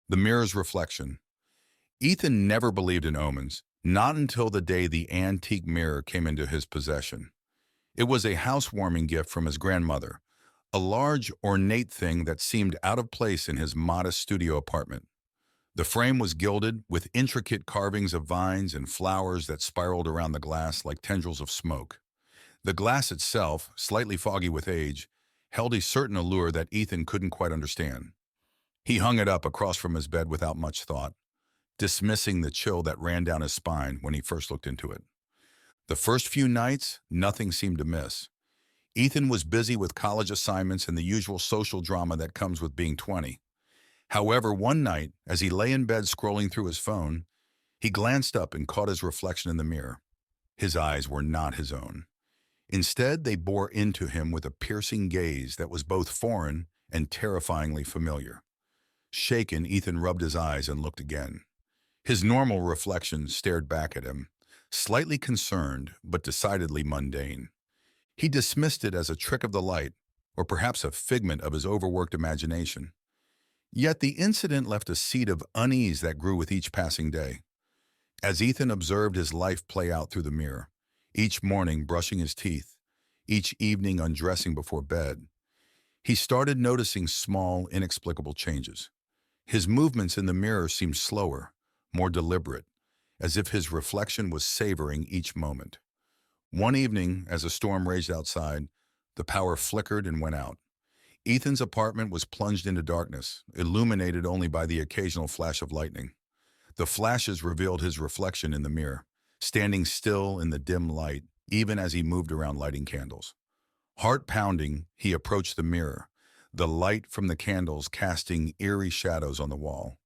The mirror's reflection. Ethan never believed in omens, not until the day the antique mirror came into his possession. It was a housewarming gift from his grandmother, a large, ornate thing that seemed out of place in his modest studio apartment. The frame was gilded with intricate carvings of vines and flowers that spiraled around the glass like tendrils of smoke. The glass itself, slightly foggy with age, held a certain allure that Ethan couldn't quite understand. He hung it up across from his bed without much thought, dismissing the chill that ran down his spine when he first looked into it. The first few nights, nothing seemed to miss. Ethan was busy with college assignments and the usual social drama that comes with being 20. However, one night, as he lay in bed scrolling through his phone, he glanced up and caught his reflection in the mirror. His eyes were not his own. Instead, they bore into him with a piercing gaze that was both foreign and terrifyingly familiar. Shaken, Ethan rubbed his eyes and looked again. His normal reflection stared back at him, slightly concerned but decidedly mundane. He dismissed it as a trick of the light, or perhaps a figment of his overworked imagination. Yet the incident left a seed of unease that grew with each passing day. As Ethan observed his life play out through the mirror, each morning brushing his teeth, each evening undressing before bed, he started noticing small, inexplicable changes. His movements in the mirror seemed slower, more deliberate, as if his reflection was savoring each moment. One evening, as a storm raged outside, the power flickered and went out. Ethan's apartment was plunged into darkness, illuminated only by the occasional flash of lightning. The flashes revealed his reflection in the mirror, standing still in the dim light, even as he moved around lighting candles. Heart pounding, he approached the mirror, the light from the candles casting eerie shadows on the wall.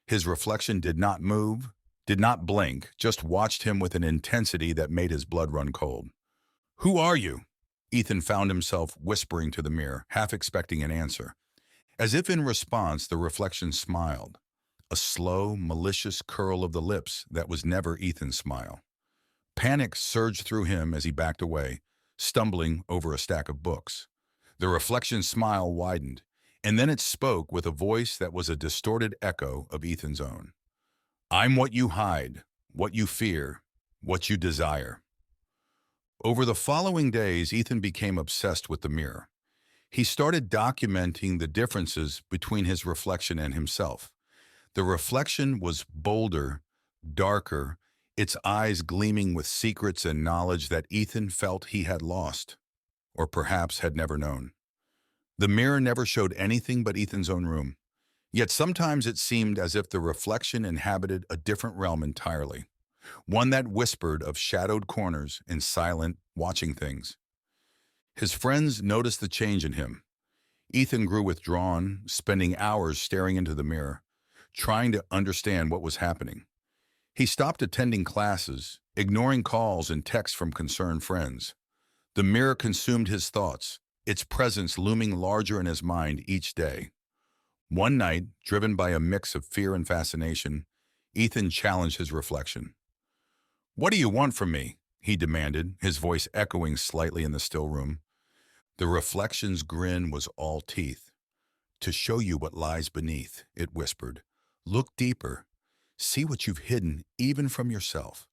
His reflection did not move, did not blink, just watched him with an intensity that made his blood run cold. "Who are you?" Ethan found himself whispering to the mirror, half expecting an answer. As if in response, the reflection smiled, a slow, malicious curl of the lips that was never Ethan's smile. Panic surged through him as he backed away, stumbling over a stack of books. The reflection's smile widened, and then it spoke with a voice that was a distorted echo of Ethan's own. "I'm what you hide, what you fear, what you desire." Over the following days, Ethan became obsessed with the mirror. He started documenting the differences between his reflection and himself. The reflection was bolder, darker, its eyes gleaming with secrets and knowledge that Ethan felt he had lost, or perhaps had never known. The mirror never showed anything but Ethan's own room, yet sometimes it seemed as if the reflection inhabited a different realm entirely, one that whispered of shadowed corners and silent, watching things. His friends noticed the change in him. Ethan grew withdrawn, spending hours staring into the mirror, trying to understand what was happening. He stopped attending classes, ignoring calls and texts from concerned friends. The mirror consumed his thoughts, its presence looming larger in his mind each day. One night, driven by a mix of fear and fascination, Ethan challenged his reflection. "What do you want from me?" he demanded, his voice echoing slightly in the still room. The reflection's grin was all teeth. "To show you what lies beneath," it whispered. "Look deeper. See what you've hidden, even from yourself."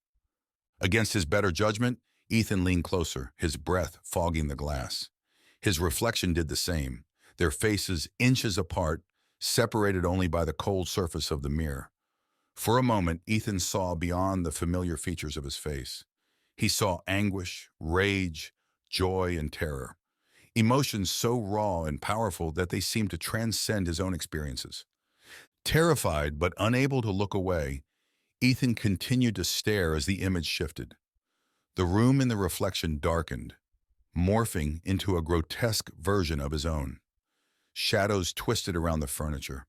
Against his better judgment, Ethan leaned closer, his breath fogging the glass. His reflection did the same, their faces inches apart, separated only by the cold surface of the mirror. For a moment, Ethan saw beyond the familiar features of his face. He saw anguish, rage, joy, and terror, emotions so raw and powerful that they seemed to transcend his own experiences. Terrified but unable to look away, Ethan continued to stare as the image shifted. The room in the reflection darkened, morphing into a grotesque version of his own. Shadows twisted around the furniture,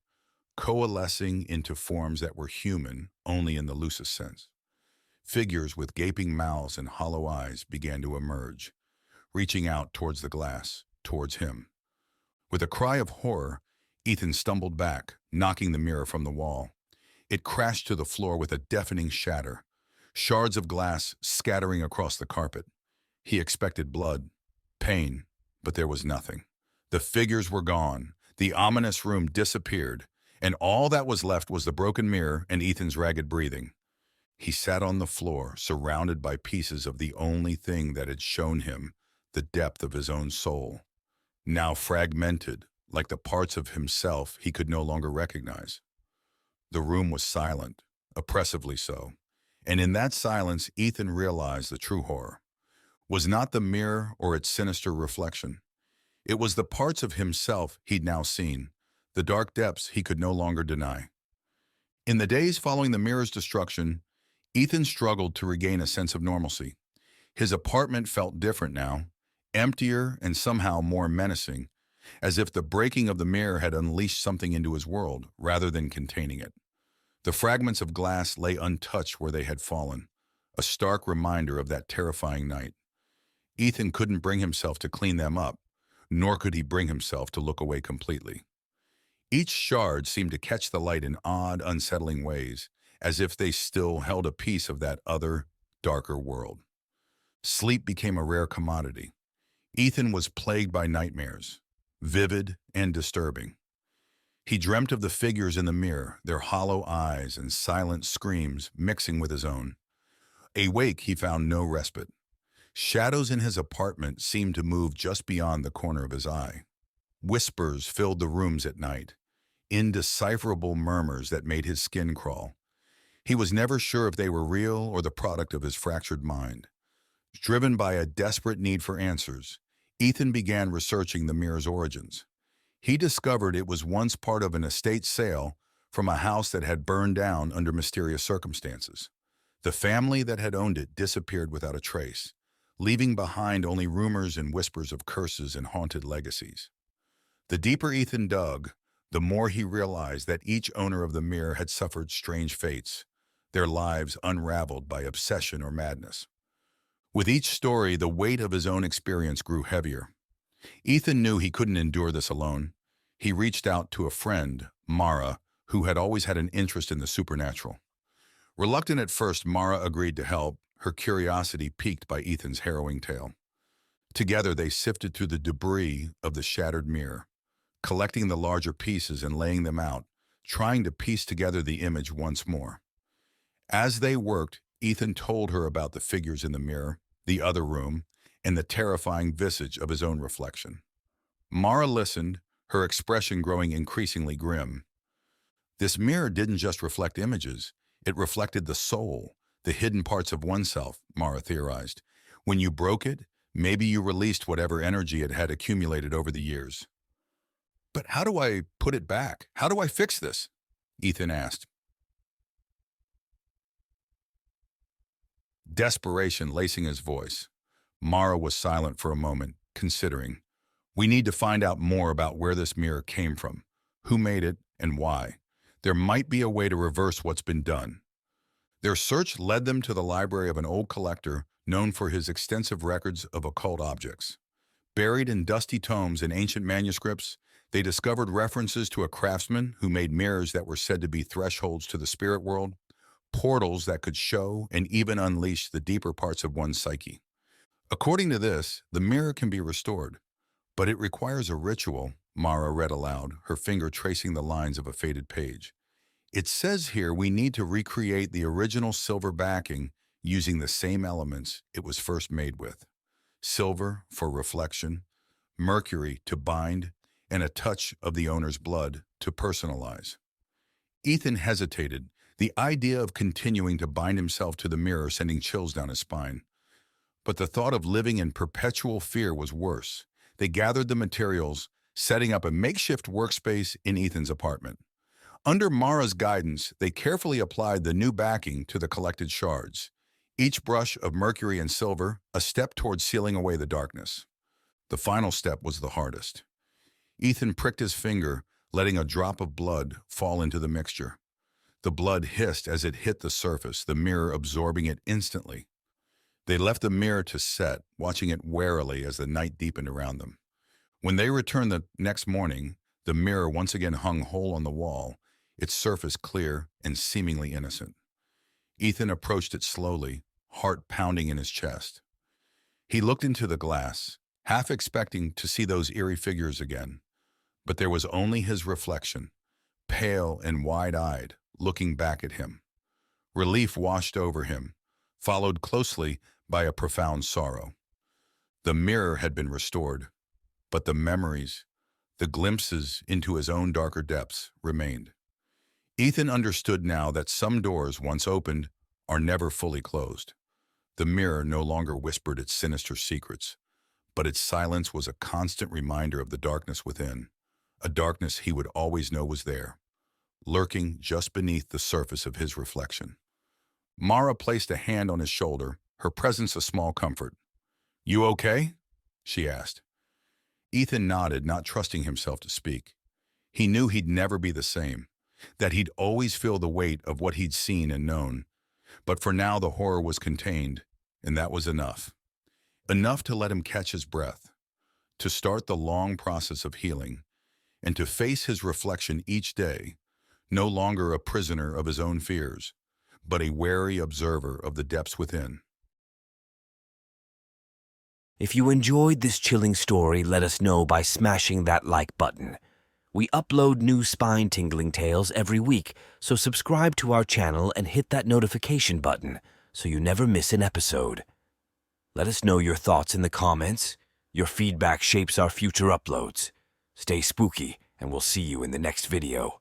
coalescing into forms that were human only in the loosest sense. Figures with gaping mouths and hollow eyes began to emerge, reaching out towards the glass, towards him. With a cry of horror, Ethan stumbled back, knocking the mirror from the wall. It crashed to the floor with a deafening shatter, shards of glass scattering across the carpet. He expected blood, pain, but there was nothing. The figures were gone, the ominous room disappeared, and all that was left was the broken mirror and Ethan's ragged breathing. He sat on the floor, surrounded by pieces of the only thing that had shown him the depth of his own soul, now fragmented, like the parts of himself he could no longer recognize. The room was silent, oppressively so, and in that silence Ethan realized the true horror was not the mirror or its sinister reflection. It was the parts of himself he'd now seen, the dark depths he could no longer deny. In the days following the mirror's destruction, Ethan struggled to regain a sense of normalcy. His apartment felt different now, emptier and somehow more menacing, as if the breaking of the mirror had unleashed something into his world rather than containing it. The fragments of glass lay untouched where they had fallen, a stark reminder of that terrifying night. Ethan couldn't bring himself to clean them up, nor could he bring himself to look away completely. Each shard seemed to catch the light in odd, unsettling ways, as if they still held a piece of that other, darker world. Sleep became a rare commodity. Ethan was plagued by nightmares, vivid and disturbing. He dreamt of the figures in the mirror, their hollow eyes and silent screams mixing with his own. Awake, he found no respite. Shadows in his apartment seemed to move just beyond the corner of his eye. Whispers filled the rooms at night, indecipherable murmurs that made his skin crawl. He was never sure if they were real or the product of his fractured mind. Driven by a desperate need for answers, Ethan began researching the mirror's origins. He discovered it was once part of an estate sale from a house that had burned down under mysterious circumstances. The family that had owned it disappeared without a trace, leaving behind only rumors and whispers of curses and haunted legacies. The deeper Ethan dug, the more he realized that each owner of the mirror had suffered strange fates, their lives unraveled by obsession or madness. With each story, the weight of his own experience grew heavier. Ethan knew he couldn't endure this alone. He reached out to a friend, Mara, who had always had an interest in the supernatural. Reluctant at first, Mara agreed to help, her curiosity piqued by Ethan's harrowing tale. Together, they sifted through the debris of the shattered mirror, collecting the larger pieces and laying them out, trying to piece together the image once more. As they worked, Ethan told her about the figures in the mirror, the other room, and the terrifying visage of his own reflection. Mara listened, her expression growing increasingly grim. This mirror didn't just reflect images, it reflected the soul, the hidden parts of oneself, Mara theorized. When you broke it, maybe you released whatever energy it had accumulated over the years. But how do I put it back? How do I fix this? Ethan asked. Desperation lacing his voice. Mara was silent for a moment, considering. We need to find out more about where this mirror came from, who made it, and why. There might be a way to reverse what's been done. Their search led them to the library of an old collector known for his extensive records of occult objects. Buried in dusty tomes and ancient manuscripts, they discovered references to a craftsman who made mirrors that were said to be thresholds to the spirit world, portals that could show and even unleash the deeper parts of one's psyche. According to this, the mirror can be restored, but it requires a ritual, Mara read aloud, her finger tracing the lines of a faded page. It says here we need to recreate the original silver backing using the same elements it was first made with. Silver for reflection, mercury to bind, and a touch of the owner's blood to personalize. Ethan hesitated, the idea of continuing to bind himself to the mirror sending chills down his spine. But the thought of living in perpetual fear was worse. They gathered the materials, setting up a makeshift workspace in Ethan's apartment. Under Mara's guidance, they carefully applied the new backing to the collected shards, each brush of mercury and silver a step towards sealing away the darkness. The final step was the hardest. Ethan pricked his finger, letting a drop of blood fall into the mixture. The blood hissed as it hit the surface, the mirror absorbing it instantly. They left the mirror to set, watching it warily as the night deepened around them. When they returned the next morning, the mirror once again hung whole on the wall, its surface clear and seemingly innocent. Ethan approached it slowly, heart pounding in his chest. He looked into the glass, half expecting to see those eerie figures again, but there was only his reflection, pale and wide-eyed, looking back at him. Relief washed over him, followed closely by a profound sorrow. The mirror had been restored, but the memories, the glimpses into his own darker depths, remained. Ethan understood now that some doors, once opened, are never fully closed. The mirror no longer whispered its sinister secrets, but its silence was a constant reminder of the darkness within, a darkness he would always know was there, lurking just beneath the surface of his reflection. Mara placed a hand on his shoulder, her presence a small comfort. "You okay?" she asked. Ethan nodded, not trusting himself to speak. He knew he'd never be the same, that he'd always feel the weight of what he'd seen and known. But for now the horror was contained, and that was enough. Enough to let him catch his breath, to start the long process of healing, and to face his reflection each day, no longer a prisoner of his own fears, but a wary observer of the depths within. If you enjoyed this chilling story, let us know by smashing that like button. We upload new spine-tingling tales every week, so subscribe to our channel and hit that notification button so you never miss an episode. Let us know your thoughts in the comments. Your feedback shapes our future uploads. Stay spooky, and we'll see you in the next video.